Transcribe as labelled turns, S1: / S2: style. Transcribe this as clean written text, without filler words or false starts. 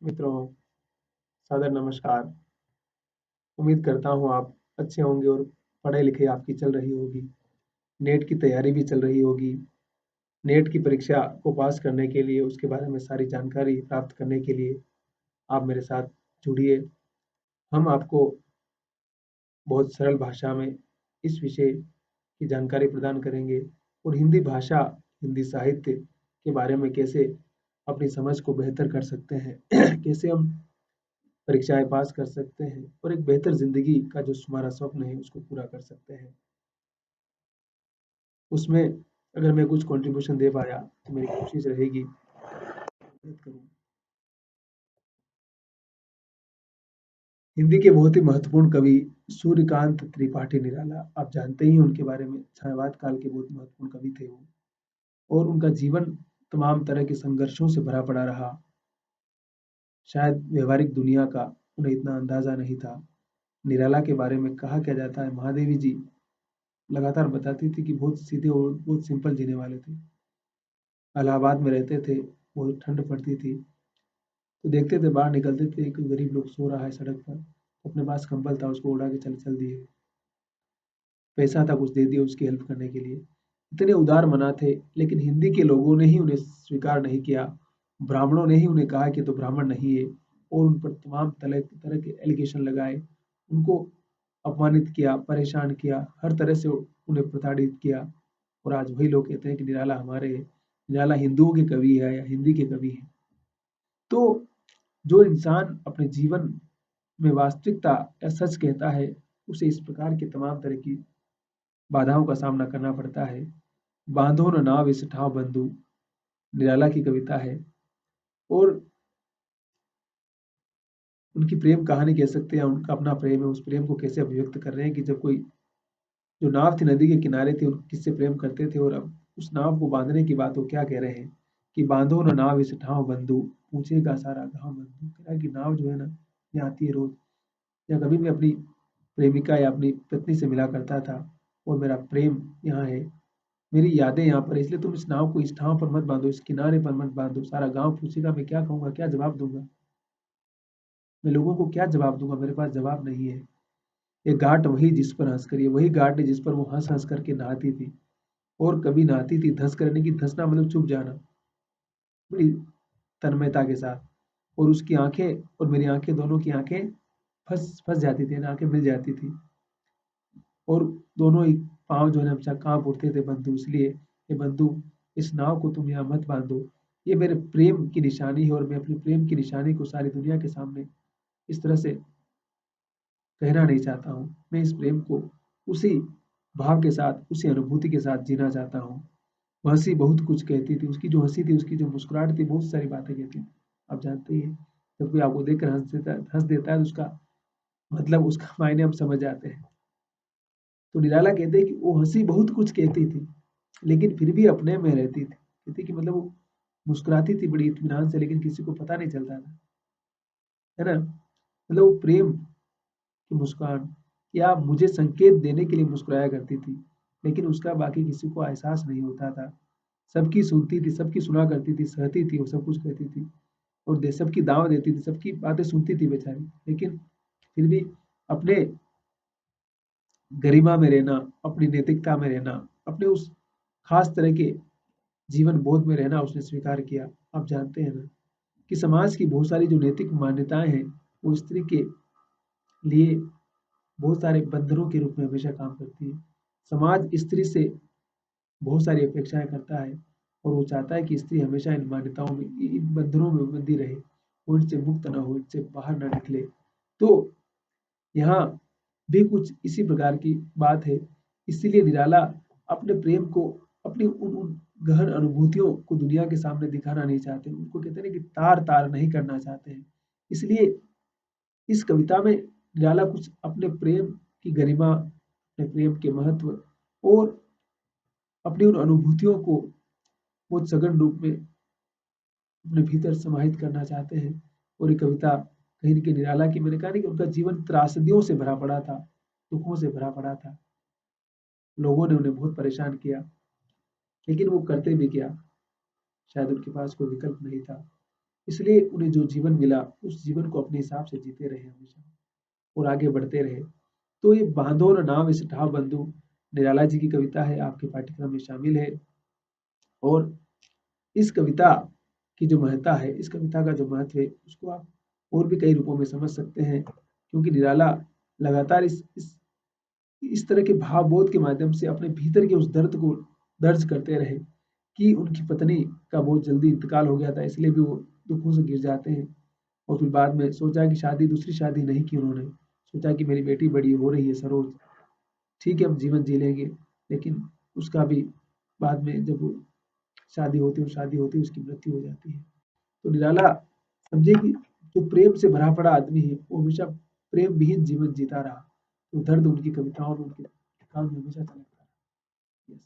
S1: मित्रों, सादर नमस्कार। उम्मीद करता हूँ आप अच्छे होंगे और पढ़ाई-लिखाई आपकी चल रही होगी। नेट की तैयारी भी चल रही होगी। नेट की परीक्षा को पास करने के लिए, उसके बारे में सारी जानकारी प्राप्त करने के लिए आप मेरे साथ जुड़िए। हम आपको बहुत सरल भाषा में इस विषय की जानकारी प्रदान करेंगे और हिंदी भाषा, हिंदी साहित्य के बारे में कैसे अपनी समझ को बेहतर कर सकते हैं, कैसे हम परीक्षाएँ पास कर सकते हैं और एक बेहतर ज़िंदगी का जो हमारा स्वप्न है, उसको पूरा कर सकते हैं। उसमें अगर मैं कुछ कॉन्ट्रिब्यूशन दे पाया, तो मेरी कोशिश रहेगी मदद करूँ। हिंदी के बहुत ही महत्वपूर्ण कवि सूर्यकांत त्रिपाठी निराला, आप जानते ही हैं उनके बारे में, छायावाद काल के बहुत महत्वपूर्ण कवि थे वो और उनका जीवन तमाम तरह के संघर्षों से भरा पड़ा रहा। शायद व्यावहारिक दुनिया का उन्हें इतना अंदाज़ा नहीं था। निराला के बारे में कहा क्या जाता है, महादेवी जी लगातार बताती थी कि बहुत सीधे और बहुत सिंपल जीने वाले थे। इलाहाबाद में रहते थे, बहुत ठंड पड़ती थी, तो देखते थे बाहर निकलते थे कोई गरीब लोग सो रहा है सड़क पर, अपने पास कंबल था उसको उड़ा के चल चल दिए, पैसा था कुछ दे दिया उसकी हेल्प करने के लिए। इतने उदार मना थे, लेकिन हिंदी के लोगों ने ही उन्हें स्वीकार नहीं किया। ब्राह्मणों ने ही उन्हें कहा कि तो ब्राह्मण नहीं है और उन पर तमाम तरह तरह के एलिगेशन लगाए, उनको अपमानित किया, परेशान किया, हर तरह से उन्हें प्रताड़ित किया। और आज वही लोग कहते हैं कि निराला हमारे हैं, निराला हिंदुओं के कवि है या हिंदी के कवि है। तो जो इंसान अपने जीवन में वास्तविकता या सच कहता है, उसे इस प्रकार की तमाम तरह की बाधाओं का सामना करना पड़ता है। बांधो न नाव इस ठाव बंधु, निराला की कविता है और उनकी प्रेम कहानी कह सकते हैं, उनका अपना प्रेम है, उस प्रेम को कैसे अभिव्यक्त कर रहे हैं कि जब कोई जो नाव थी नदी के किनारे थी, किससे प्रेम करते थे और अब उस नाव को बांधने की बात वो क्या कह रहे हैं कि बांधो न नाव इस ठाव बंधु, पूछेगा सारा गाँव बंधु। कह रहा है कि नाव जो है ना, यहाँ आती है रोज, या कभी मैं अपनी प्रेमिका या अपनी पत्नी से मिला करता था और मेरा प्रेम यहाँ है, मेरी यादें यहाँ पर है, इसलिए तुम इस नाव को इस ठाव पर मत बांधो, इस किनारे पर मत बांधो, सारा गाँव पूछेगा, मैं क्या कहूँगा, क्या जवाब दूँगा? मैं लोगों को क्या जवाब दूँगा? मेरे पास जवाब नहीं है। ये घाट वही जिस पर हँस कर, ये वही घाट है जिस पर वो हँस-हँस करके नहाती थी और कभी नहाती थी धँस करने की, धँसना मतलब छुप जाना, बड़ी तन्मयता के साथ। और उसकी आँखें और मेरी आँखें, दोनों की आँखें फँस फँस जाती थी, आँखें मिल जाती थी और दोनों ही पाँव जो है ना हमेशा काँप उठते थे बंधु, इसलिए हे बंधु, इस नाव को तुम यहाँ मत बाँधो। ये मेरे प्रेम की निशानी है और मैं अपने प्रेम की निशानी को सारी दुनिया के सामने इस तरह से कहना नहीं चाहता हूँ। मैं इस प्रेम को उसी भाव के साथ, उसी अनुभूति के साथ जीना चाहता हूँ। वो हँसी बहुत कुछ कहती थी, उसकी जो हँसी थी, उसकी जो मुस्कुराहट थी, बहुत सारी बातें कहती थी। आप जानते ही हैं, जब कोई आपको देखकर हँस देता है तो उसका मतलब, उसका मायने हम समझ जाते हैं। तो निराला कहते हैं कि वो हँसी बहुत कुछ कहती थी, लेकिन फिर भी अपने में रहती थी। कहती कि मतलब वो मुस्कुराती थी बड़ी इत्मीनान से, लेकिन किसी को पता नहीं चलता था, है ना? मतलब वो प्रेम की मुस्कान या मुझे संकेत देने के लिए मुस्कुराया करती थी, लेकिन उसका बाकी किसी को एहसास नहीं होता था। सबकी सुनती थी, सबकी सुना करती थी, सहती थी, वो सब कुछ कहती थी और सबकी दाँव देती थी, सबकी बातें सुनती थी बेचारी। लेकिन फिर भी अपने गरिमा में रहना, अपनी नैतिकता में रहना, अपने उस खास तरह के जीवन बोध में रहना उसने स्वीकार किया। आप जानते हैं ना कि समाज की बहुत सारी जो नैतिक मान्यताएँ हैं, वो स्त्री के लिए बहुत सारे बंधनों के रूप में हमेशा काम करती है। समाज स्त्री से बहुत सारी अपेक्षाएँ करता है और वो चाहता है कि स्त्री हमेशा इन मान्यताओं में, इन बंधनों में बंधी रहे, वो इनसे मुक्त ना हो, इनसे बाहर ना निकले। तो यहाँ भी कुछ इसी प्रकार की बात है। इसीलिए निराला अपने प्रेम को, अपनी उन उन गहन अनुभूतियों को दुनिया के सामने दिखाना नहीं चाहते। उनको कहते हैं ना कि तार-तार नहीं करना चाहते हैं। इसलिए इस कविता में निराला कुछ अपने प्रेम की गरिमा, अपने प्रेम के महत्व और अपनी उन अनुभूतियों को बहुत सघन रूप में अपने भीतर समाहित करना चाहते हैं। और ये कविता कहीं न कहीं निराला की, मैंने कहा ना कि उनका जीवन त्रासदियों से भरा पड़ा था, दुखों से भरा पड़ा था। लोगों ने उन्हें बहुत परेशान किया, लेकिन वो करते भी क्या? शायद उनके पास कोई विकल्प नहीं था। इसलिए उन्हें जो जीवन मिला उस जीवन को अपने हिसाब से जीते रहे हमेशा और आगे बढ़ते रहे। तो ये बांधो न नाव इस ठाव बंधु निराला जी की कविता है, आपके पाठ्यक्रम में शामिल है। और इस कविता की जो महत्ता है, इस कविता का जो महत्व है, उसको आप और भी कई रूपों में समझ सकते हैं, क्योंकि निराला लगातार इस तरह के भावबोध के माध्यम से अपने भीतर के उस दर्द को दर्ज करते रहे कि उनकी पत्नी का बहुत जल्दी इंतकाल हो गया था, इसलिए भी वो दुखों से गिर जाते हैं। और फिर बाद में सोचा कि दूसरी शादी नहीं की उन्होंने, सोचा कि मेरी बेटी बड़ी हो रही है सरोज, ठीक है, हम जीवन जी लेंगे। लेकिन उसका भी बाद में जब वो शादी होती है, उसकी मृत्यु हो जाती है। तो निराला समझे कि जो प्रेम से भरा पड़ा आदमी है, वो हमेशा प्रेम विहीन जीवन जीता रहा। तो दर्द उनकी कविताओं में, उनके काम में हमेशा झलकता रहा। यस।